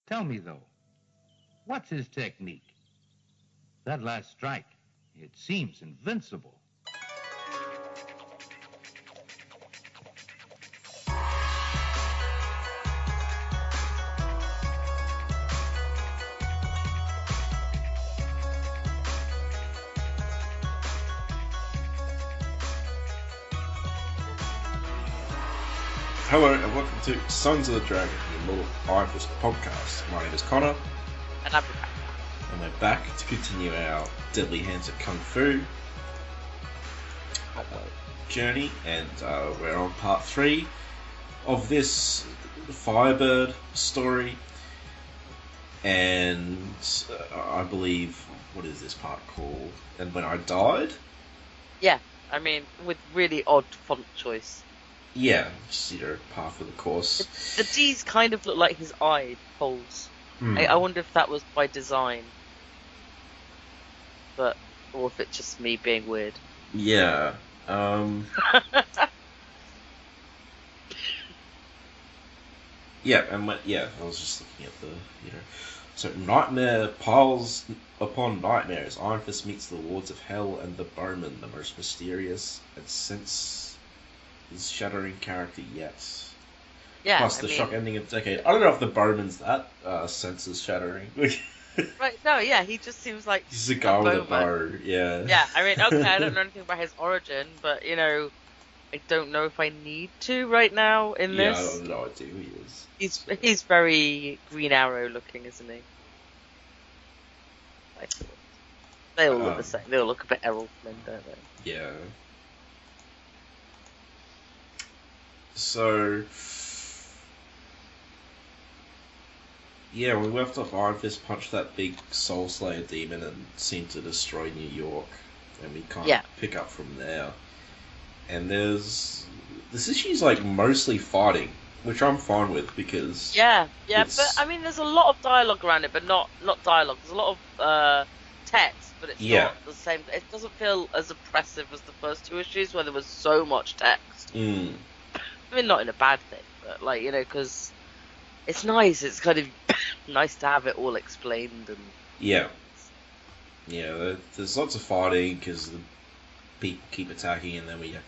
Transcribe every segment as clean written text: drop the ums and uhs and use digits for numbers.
Tell me, though, what's his technique? That last strike, it seems invincible. Hello and welcome to Sons of the Dragon, the Lord Iris podcast. My name is Connor. And I'm Rebecca. And we're back to continue our Deadly Hands of Kung Fu journey, and we're on part 3 of this Firebird story. And I believe, what is this part called? And When I Died? Yeah, I mean, with really odd font choice. Yeah, just, par for the course. The D's kind of look like his eye holes. I wonder if that was by design. Or if it's just me being weird. Yeah. Yeah, I was just looking at the, So, nightmare piles upon nightmares. Iron Fist meets the Lords of Hell and the Bowman, the most mysterious and shattering character yet. Yeah, Plus the shock ending of the decade. I don't know if the Bowman's that senses shattering. Right, no, yeah, he just seems like he's a guy with a bow, yeah. Yeah, I mean, okay, I don't know anything about his origin, but, I don't know if I need to right now in this. Yeah, I have no idea who he is. He's very Green Arrow looking, isn't he? I thought. They all look the same. They all look a bit Errol Flynn, don't they? Yeah. So, yeah, we left off. Iron Fist punched that big Soul Slayer demon and seemed to destroy New York, and we kind of pick up from there. And this issue's like mostly fighting, which I'm fine with because but I mean, there's a lot of dialogue around it, but not dialogue. There's a lot of text, but it's not the same. It doesn't feel as oppressive as the first 2 issues where there was so much text. I mean, not in a bad thing, but because it's nice. It's kind of nice to have it all explained and. Yeah. There's lots of fighting because the people keep attacking, and then we have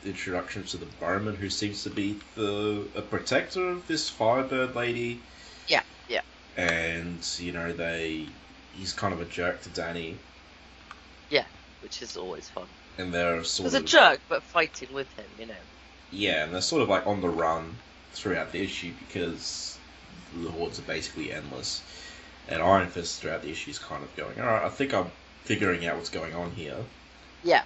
the introduction to the Bowman, who seems to be a protector of this Firebird lady. Yeah. And he's kind of a jerk to Danny. Yeah, which is always fun. And they're a jerk, but fighting with him, Yeah, and they're sort of like on the run throughout the issue because the hordes are basically endless. And Iron Fist throughout the issue is kind of going, alright, I think I'm figuring out what's going on here. Yeah.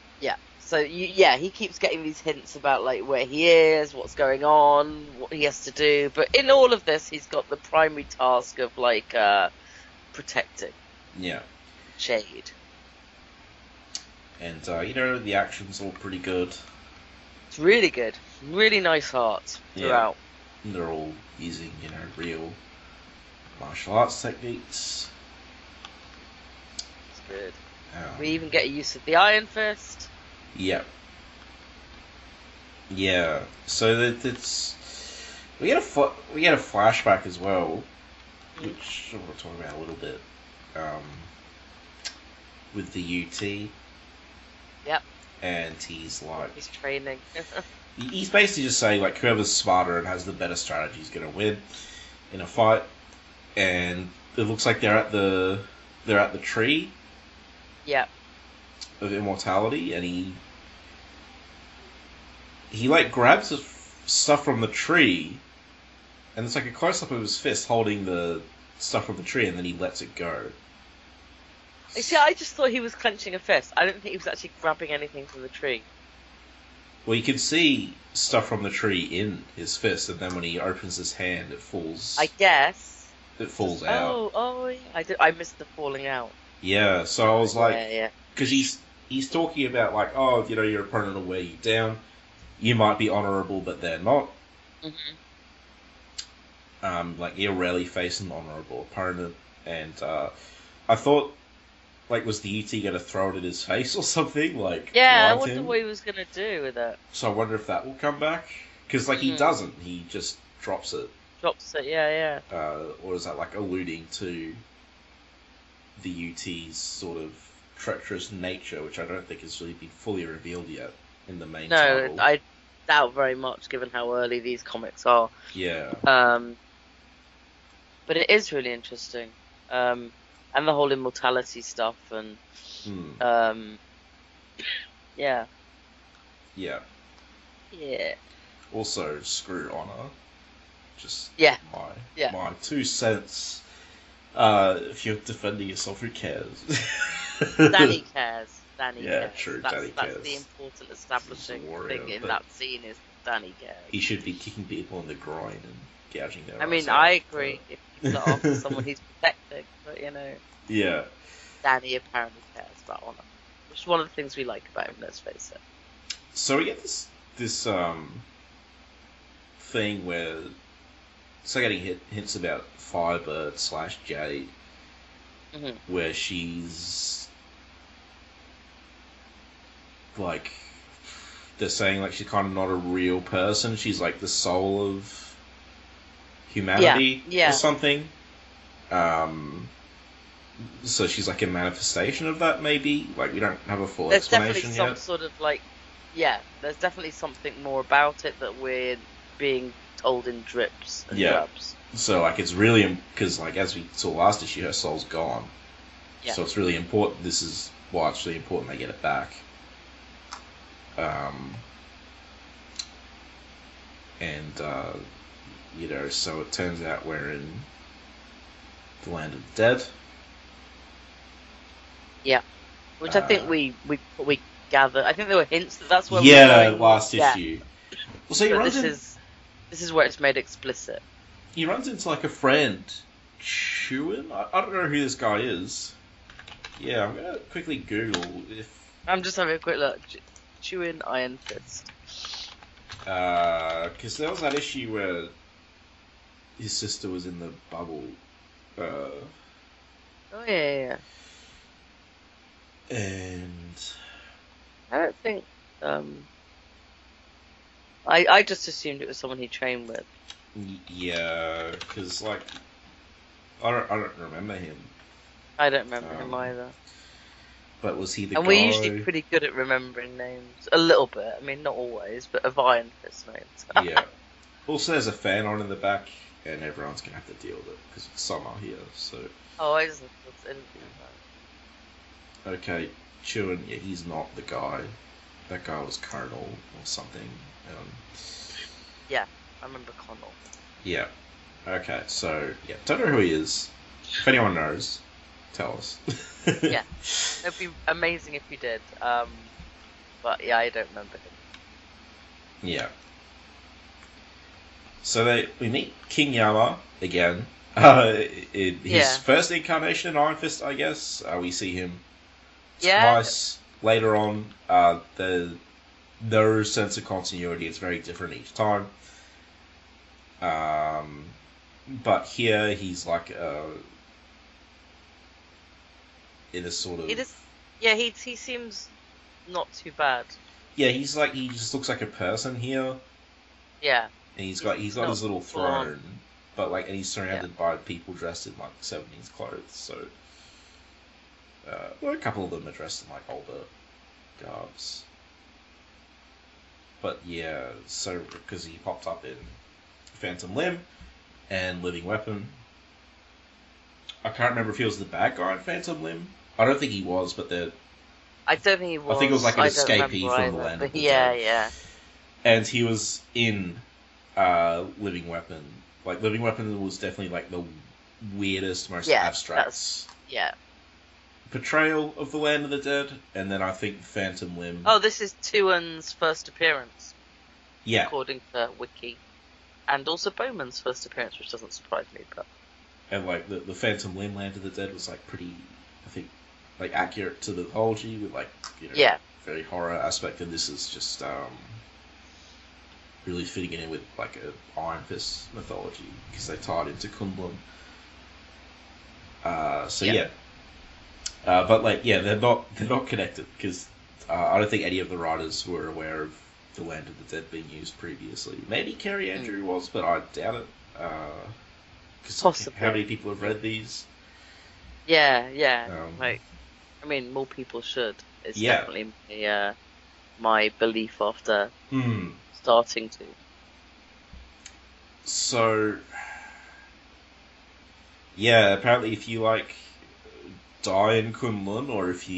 So, he keeps getting these hints about, where he is, what's going on, what he has to do. But in all of this, he's got the primary task of, protecting. Yeah. Jade. And, the action's all pretty good. It's really good. Really nice art throughout. Yeah. They're all using, real martial arts techniques. It's good. We even get a use of the Iron Fist. Yeah. Yeah. So we get a flashback as well, which I want to talk about a little bit. With the UT. Yep. And he's training. He's basically just saying whoever's smarter and has the better strategy is going to win in a fight. And it looks like they're at the tree. Yep. Of immortality, and he grabs the stuff from the tree, and it's a close up of his fist holding the stuff from the tree, and then he lets it go. See, I just thought he was clenching a fist. I didn't think he was actually grabbing anything from the tree. Well, you can see stuff from the tree in his fist, and then when he opens his hand, it falls. I guess it falls out. Oh, yeah. I missed the falling out. Yeah, so I was yeah. Because he's talking about your opponent will wear you down. You might be honourable, but they're not. Mm-hmm. You rarely face an honourable opponent, and I thought was the UT going to throw it in his face or something? I wonder what he was going to do with it. So I wonder if that will come back because he doesn't. He just drops it. Drops it, yeah. Or is that like alluding to the UT's sort of treacherous nature, which I don't think has really been fully revealed yet in the main title? No, I doubt very much, given how early these comics are. Yeah. But it is really interesting. And the whole immortality stuff, and yeah. Yeah. Yeah. Also, screw Honor. Just my 2 cents. If you're defending yourself, who cares? Danny cares. Danny cares. True. That's Danny cares. That's the important establishing thing in that scene is Danny cares. He should be kicking people in the groin and gouging their eyes. I mean, I agree if he's after someone he's protecting, but Yeah. Danny apparently cares about Honor, which is one of the things we like about him. Let's face it. So we get this thing where getting hints about Firebird / Jade, where she's like, they're saying like she's kind of not a real person. She's like the soul of humanity or something. So she's like a manifestation of that, maybe. Like, we don't have a full explanation yet. There's definitely some sort of like, there's definitely something more about it that we're being told in drips and drabs. So like, it's really, because like as we saw last issue, her soul's gone. Yeah. So it's really important. This is why it's really important they get it back. So it turns out we're in the land of the dead. Yeah, which I think we gather. I think there were hints that that's where we're going. Last issue. Well, so this is where it's made explicit. He runs into like a friend, Chewin. I don't know who this guy is. Yeah, I'm gonna quickly Google if. I'm just having a quick look. Chewin Iron Fist. Because there was that issue where his sister was in the bubble. Oh yeah. And I don't think. I just assumed it was someone he trained with. Yeah, because like I don't remember him. I don't remember him either. But was he the guy? And we're usually pretty good at remembering names. A little bit. I mean, not always, but of Iron Fist names. Yeah. Also, there's a fan on in the back, and everyone's going to have to deal with it, because it's summer here, so... Oh, I just didn't think that. Okay, Chewin, he's not the guy. That guy was Colonel or something. Yeah, I remember Connell. Yeah. Okay, so, don't know who he is. If anyone knows, tell us. Yeah, it'd be amazing if you did. But yeah, I don't remember him. Yeah. So we meet King Yama again. In his first incarnation in Iron Fist, I guess. We see him twice later on. There's no sense of continuity. It's very different each time. But here he's like in a sort of... he seems not too bad. Yeah, he just looks like a person here. Yeah. And he's got his little throne, but and he's surrounded by people dressed in like 70s clothes. So, a couple of them are dressed in like older garbs. But yeah, so because he popped up in Phantom Limb and Living Weapon. I can't remember if he was the bad guy in Phantom Limb. I don't think he was, but I don't think he was. I think it was like an escapee from the land of the dead. Yeah. And he was in Living Weapon. Like, Living Weapon was definitely like the weirdest, most abstract portrayal of the land of the dead. And then I think Phantom Limb... Oh, this is Tuan's first appearance. Yeah. According to Wiki. And also Bowman's first appearance, which doesn't surprise me, but... And like, the Phantom Limb land of the dead was like pretty, I think, like accurate to the mythology with like, very horror aspect. And this is just really fitting in with like a Iron Fist mythology because they tied into Kunlun. But like, they're not connected because I don't think any of the writers were aware of the Land of the Dead being used previously. Maybe Kerry Andrew was, but I doubt it. Because how many people have read these? Yeah. More people should. It's definitely my belief after starting to. So, yeah, apparently if you die in Kunlun, or if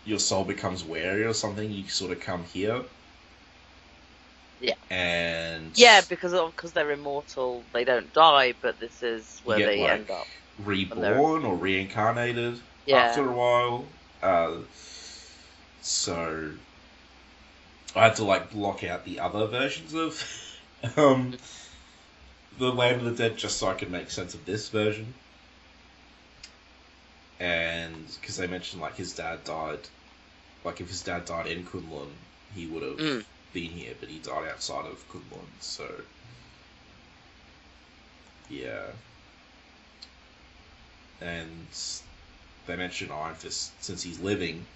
your soul becomes wary or something, you sort of come here. Yeah. And because they're immortal, they don't die, but this is where they end up. Reborn or reincarnated after a while. So I had to block out the other versions of the Land of the Dead just so I could make sense of this version. And because they mentioned his dad died, if his dad died in Kunlun, he would have been here, but he died outside of Kunlun. So yeah. And they mention Iron Fist, since he's living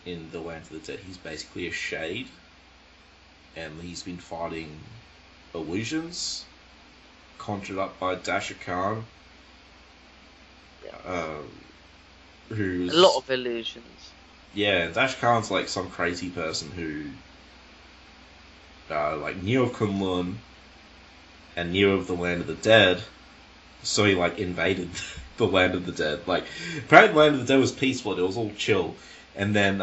in the Land of the Dead, he's basically a shade, and he's been fighting illusions conjured up by Dasha Khan, who's a lot of illusions. Yeah, Dasha Khan's some crazy person who knew of Kunlun and knew of the Land of the Dead. So he invaded the Land of the Dead. Apparently the Land of the Dead was peaceful, it was all chill. And then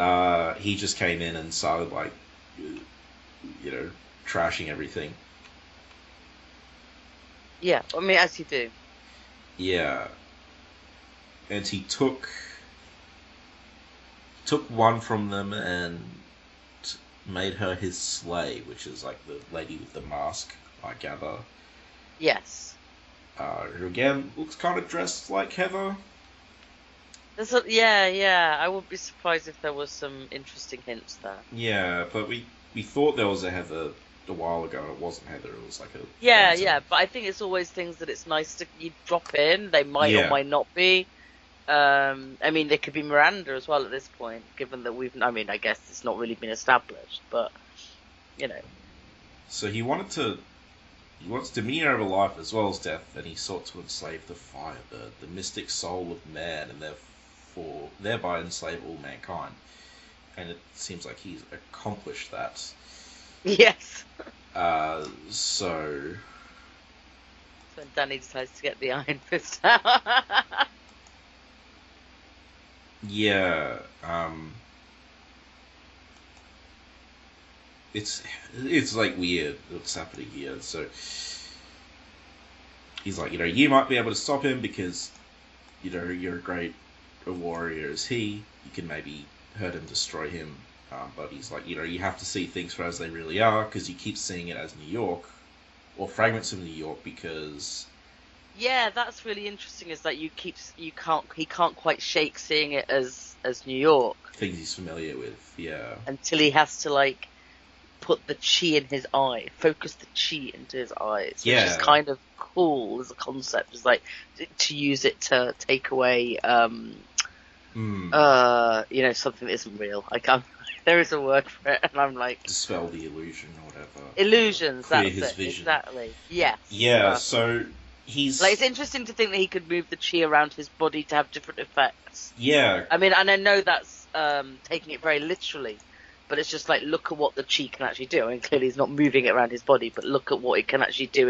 he just came in and started trashing everything. Yeah, as you do. Yeah. And he took one from them and made her his slave, which is the lady with the mask, I gather. Yes. Who again looks kind of dressed like Heather. Yeah. I wouldn't be surprised if there was some interesting hints there. Yeah, but we thought there was a Heather a while ago. It wasn't Heather. It was a. Yeah. But I think it's always things that it's nice to you drop in. They might or might not be. They could be Miranda as well at this point, given that I guess it's not really been established, but So he wants dominion over life as well as death, and he sought to enslave the Firebird, the mystic soul of man, and thereby enslave all mankind. And it seems like he's accomplished that. Yes. So when Danny decides to get the Iron Fist out. Yeah. It's weird what's happening here. So he's you might be able to stop him because you're a warrior as he. You can maybe hurt him, destroy him. But he's you have to see things for as they really are, because you keep seeing it as New York or fragments of New York, because yeah, that's really interesting. Is that he can't quite shake seeing it as New York, things he's familiar with. Yeah, until he has to put the chi in his eye, focus the chi into his eyes, which is kind of cool as a concept. Is to use it to take away something that isn't real. There is a word for it, and I'm dispel the illusion or whatever. Illusions, clear that's his it. vision. Exactly. Yes. Yeah. So he's it's interesting to think that he could move the chi around his body to have different effects. Yeah. And I know that's taking it very literally, but it's just look at what the chi can actually do. Clearly he's not moving it around his body, but look at what it can actually do.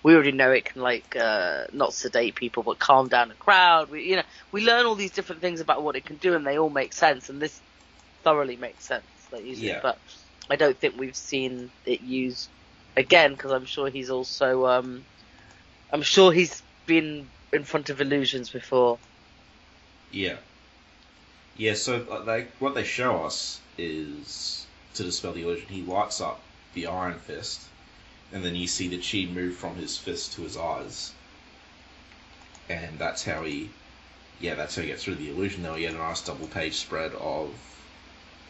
We already know it can not sedate people, but calm down a crowd. We learn all these different things about what it can do, and they all make sense. And this thoroughly makes sense. But I don't think we've seen it used again, because I'm sure he's also I'm sure he's been in front of illusions before. Yeah. So what they show us is, to dispel the illusion, he lights up the Iron Fist, and then you see the chi move from his fist to his eyes, and that's how he gets through the illusion. Though he had a nice double-page spread of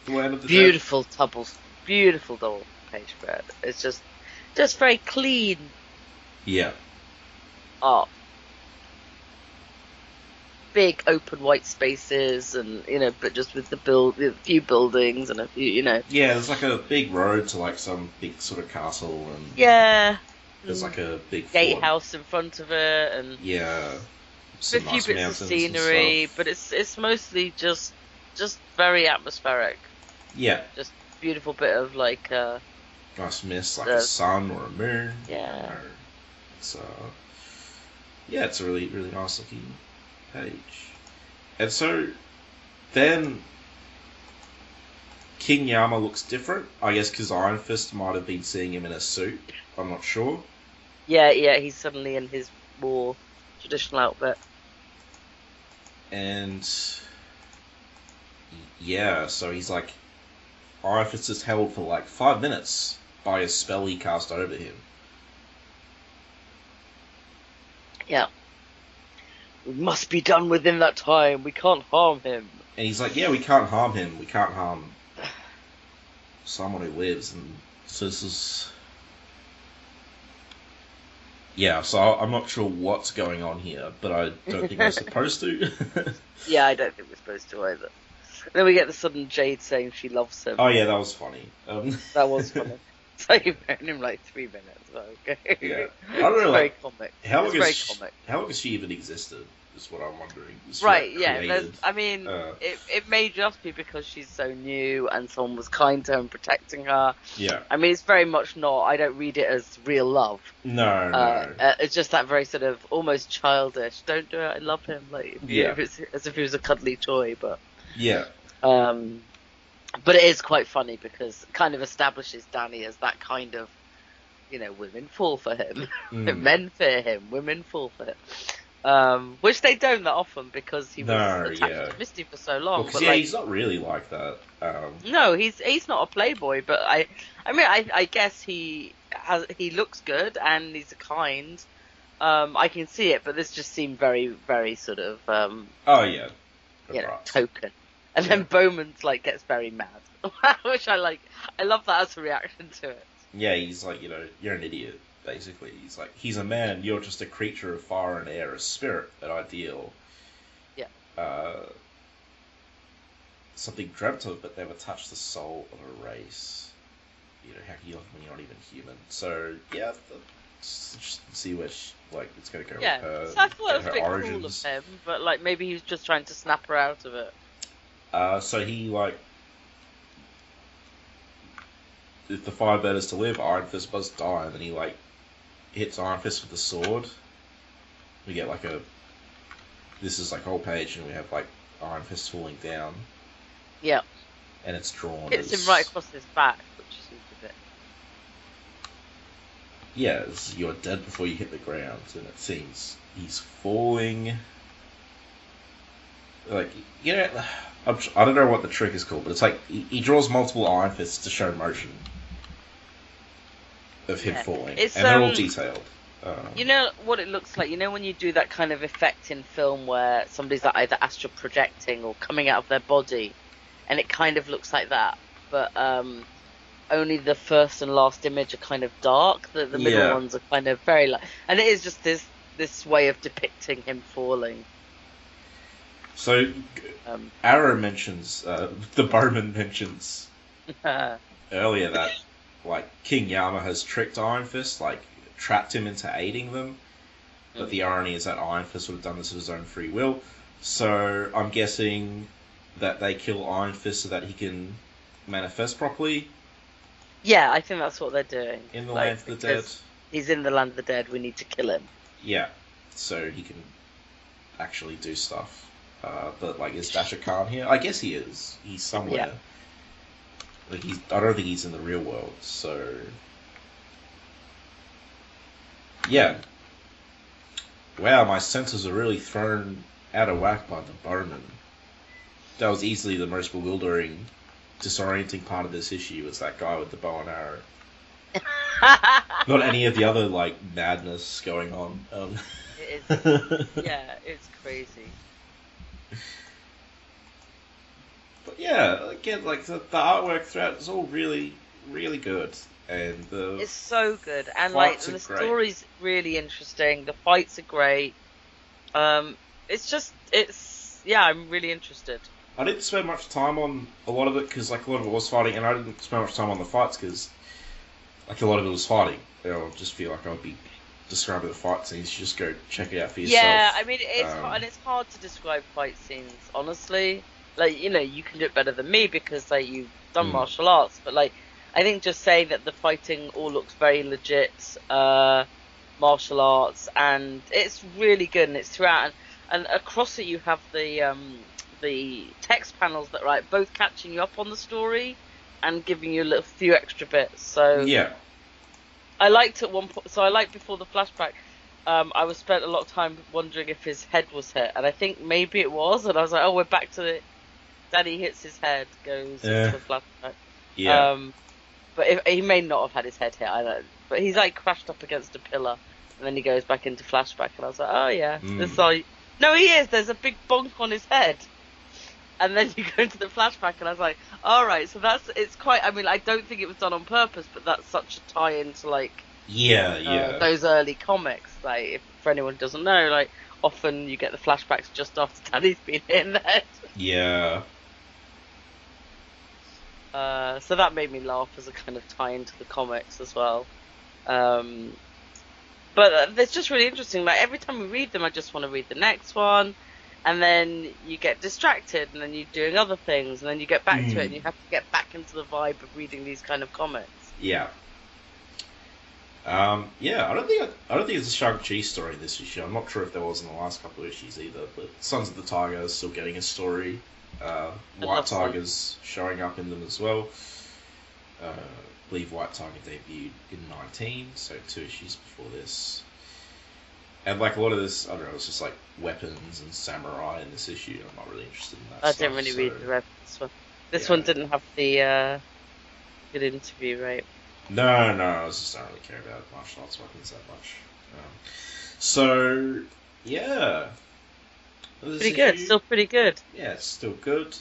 the Land of the Dead. Beautiful double page spread. It's just very clean. Yeah. Art. big open white spaces, and but just with a few buildings and a few, Yeah, there's like a big road to like some big sort of castle, and yeah, there's like a big gatehouse in front of it, and yeah, a few bits of scenery, but it's mostly just very atmospheric. Yeah, just beautiful bit of like nice mist, like a sun or a moon. Yeah, it's it's a really really nice looking page. And so then King Yama looks different, I guess, because Iron Fist might have been seeing him in a suit. I'm not sure. Yeah, he's suddenly in his more traditional outfit. And yeah, so he's like, Iron Fist is held for like 5 minutes by a spell he cast over him. Yeah. We must be done within that time. We can't harm him. And he's like, yeah, we can't harm him. We can't harm someone who lives. And so this is... Yeah, so I'm not sure what's going on here, but I don't think we're supposed to. Yeah, I don't think we're supposed to either. And then we get the sudden Jade saying she loves him. Oh yeah, that was funny. That was funny. So you've known him like 3 minutes. Okay. Yeah. I don't know, very comic. How long has she even existed? Is what I'm wondering. Right, yeah. I mean, it may just be because she's so new and someone was kind to her and protecting her. Yeah. I mean, it's very much not. I don't read it as real love. No. It's just that very sort of almost childish. Don't do it. I love him. Like, if it's, as if he was a cuddly toy, but. Yeah. But it is quite funny because it kind of establishes Danny as that kind of, women fall for him, men fear him, women fall for him. Which they don't that often because he was attached to Misty for so long. Well, but he's not really like that. No, he's not a playboy, but I guess he looks good and he's kind. I can see it, but this just seemed very, very sort of token. And then Bowman's like gets very mad, which I like. I love that as a reaction to it. Yeah, he's like, you're an idiot, basically. He's like, he's a man, you're just a creature of fire and air, a spirit, an ideal. Yeah. Something dreamt of, but never touched the soul of a race. How can you love when you're not even human? So, yeah, it's interesting to see where it's going to go with her. So I thought it was a bit origins. cool of him, but maybe he was just trying to snap her out of it. So he, if the Firebird is to live, Iron Fist must die, and then he, hits Iron Fist with the sword. We get, this is, whole page, and we have, Iron Fist falling down. Yeah. And it's drawn him right across his back, which is a bit... Yeah, you're dead before you hit the ground, and it seems he's falling... I don't know what the trick is called, but it's he draws multiple Iron Fists to show motion of him falling, and they're all detailed. You know what it looks like? When you do that kind of effect in film where somebody's either astral projecting or coming out of their body, and it kind of looks like that, but only the first and last image are kind of dark. The middle ones are kind of very light, and it is just this way of depicting him falling. So, Arrow mentions, the Bowman mentions earlier that, King Yama has tricked Iron Fist, trapped him into aiding them. But the irony is that Iron Fist would have done this of his own free will. So, I'm guessing that they kill Iron Fist so that he can manifest properly. Yeah, I think that's what they're doing. In the Land of the Dead. He's in the Land of the Dead, we need to kill him. Yeah, so he can actually do stuff. But is Dasha Khan here? I guess he is. He's somewhere. Yeah. I don't think he's in the real world. So yeah. Wow, my senses are really thrown out of whack by the Bowman. That was easily the most bewildering, disorienting part of this issue. Was that guy with the bow and arrow? Not any of the other madness going on. It is. Yeah, it's crazy. But yeah, again, the artwork throughout is all really, really good, and it's so good, and the story's really interesting. The fights are great. I'm really interested. I didn't spend much time on a lot of it because like a lot of it was fighting, and I didn't spend much time on the fights because like a lot of it was fighting. I just feel like I would be describing the fight scenes. You just go check it out for yourself. Yeah, I mean it's hard to describe fight scenes, honestly. Like, you know, you can do it better than me because like you've done martial arts, but like I think just saying that the fighting all looks very legit martial arts, and it's really good, and it's throughout, and across it you have the text panels that are both catching you up on the story and giving you a few extra bits. So yeah, I liked at one point. So I liked before the flashback. I was spent a lot of time wondering if his head was hit, and I think maybe it was, and I was like, oh, we're back to it. Danny hits his head, goes into the flashback. Yeah. But he may not have had his head hit, I don't know. But he's like crashed up against a pillar, and then he goes back into flashback, and I was like, oh yeah, this like, no, he is. There's a big bonk on his head, and then you go into the flashback, and I was like, all right, so it's quite. I mean, I don't think it was done on purpose, but that's such a tie-in to like, those early comics. Like, for anyone who doesn't know, like often you get the flashbacks just after Danny's been hit in the head. Yeah. So that made me laugh as a kind of tie-in to the comics as well. But it's just really interesting. Like, every time we read them, I just want to read the next one. And then you get distracted, and then you're doing other things, and then you get back to it, and you have to get back into the vibe of reading these kind of comics. Yeah. I don't think it's a Shang-Chi story in this issue. I'm not sure if there was in the last couple of issues either, but Sons of the Tiger is still getting a story. White Tiger's showing up in them as well. I believe White Tiger debuted in 19, so 2 issues before this. And like a lot of this, I don't know, it's just like weapons and samurai in this issue. I'm not really interested in that. I didn't really read the weapons one. This one didn't have the good interview, right? No, I just don't really care about martial arts weapons that much. So, yeah. Pretty good, still pretty good. Yeah, it's still good.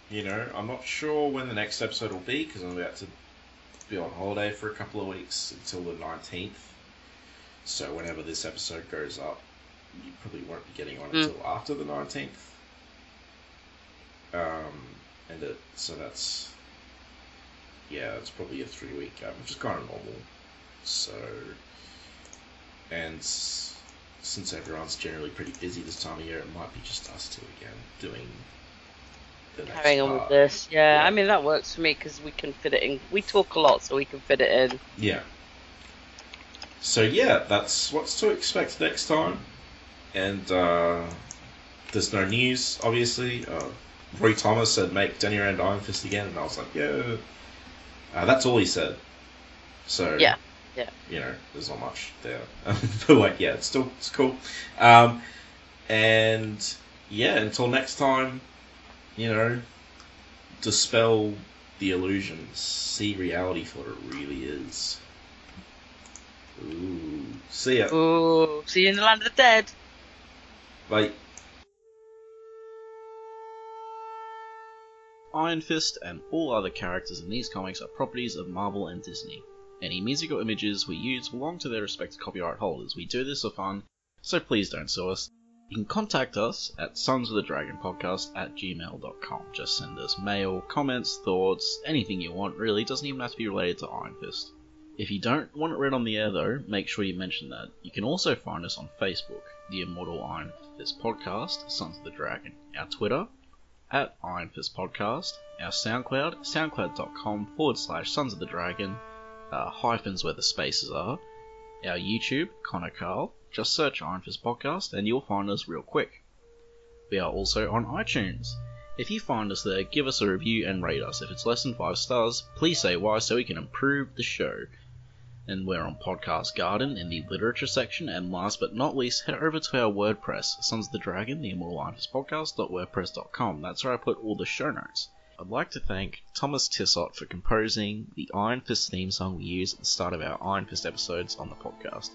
You know, I'm not sure when the next episode will be, because I'm about to be on holiday for a couple of weeks until the 19th. So whenever this episode goes up, you probably won't be getting one until after the 19th. So that's... Yeah, it's probably a 3-week gap, which is kind of normal. So... And... Since everyone's generally pretty busy this time of year, it might be just us two again doing the next carrying on with this. Yeah, I mean, that works for me because we can fit it in. We talk a lot, so we can fit it in. Yeah. So yeah, that's what's to expect next time. And there's no news, obviously. Roy Thomas said make Danny Rand Iron Fist again, and I was like, yeah. That's all he said. So yeah. You know, there's not much there. But like, yeah, it's cool. And yeah, until next time, you know, dispel the illusions, see reality for what it really is. Ooh, see ya. Ooh, see you in the land of the dead. Bye. Iron Fist and all other characters in these comics are properties of Marvel and Disney. Any music or images we use belong to their respective copyright holders. We do this for fun, so please don't sue us. You can contact us at sonsofthedragonpodcast@gmail.com. Just send us mail, comments, thoughts, anything you want really. Doesn't even have to be related to Iron Fist. If you don't want it read on the air though, make sure you mention that. You can also find us on Facebook, the Immortal Iron Fist Podcast, Sons of the Dragon. Our Twitter, at Iron Fist Podcast. Our SoundCloud, soundcloud.com/Sons of the Dragon. Hyphens where the spaces are. Our YouTube, Connor Carl. Just search Iron Fist Podcast and you'll find us real quick. We are also on iTunes. If you find us there, give us a review and rate us. If it's less than 5 stars, please say why so we can improve the show. And we're on Podcast Garden in the literature section, and last but not least, head over to our WordPress, Sons of the Dragon, the Immortal Iron Fist Podcast.wordpress.com. That's where I put all the show notes. I'd like to thank Thomas Tissot for composing the Iron Fist theme song we use at the start of our Iron Fist episodes on the podcast.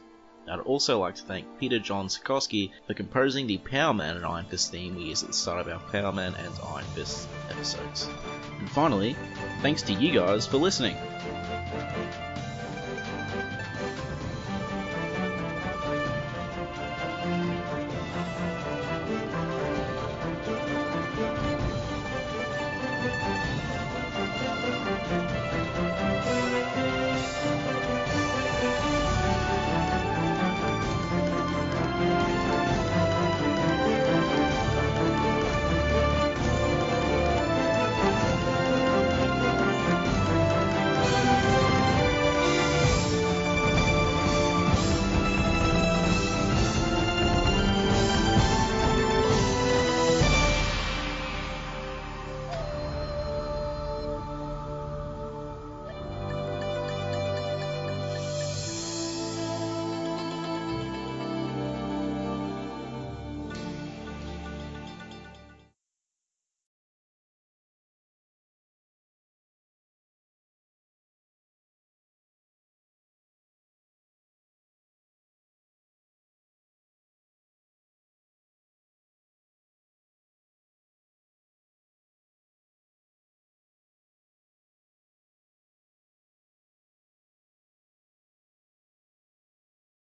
I'd also like to thank Peter John Sikorsky for composing the Power Man and Iron Fist theme we use at the start of our Power Man and Iron Fist episodes. And finally, thanks to you guys for listening.